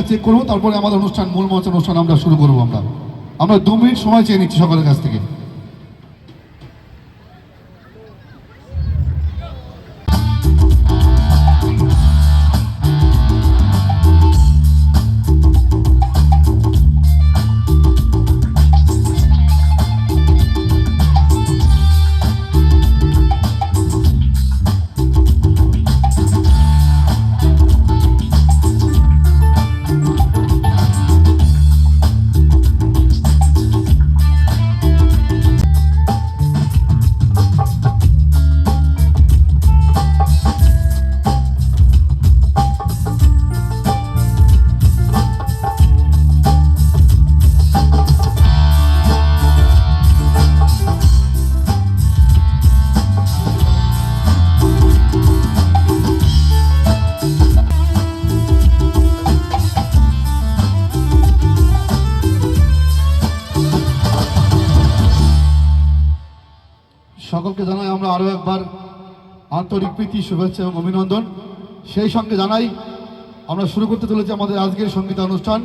মাইকটা চেক করবো, তারপরে আমাদের অনুষ্ঠান, মূল মঞ্চ অনুষ্ঠান আমরা শুরু করবো। আমরা 2 মিনিট সময় চেয়ে নিচ্ছি সকলের কাছ থেকে। সকলকে জানাই আমরা আরও একবার আন্তরিক প্রীতি, শুভেচ্ছা এবং অভিনন্দন। সেই সঙ্গে জানাই আমরা শুরু করতে চলেছি আমাদের আজকের সঙ্গীত অনুষ্ঠান।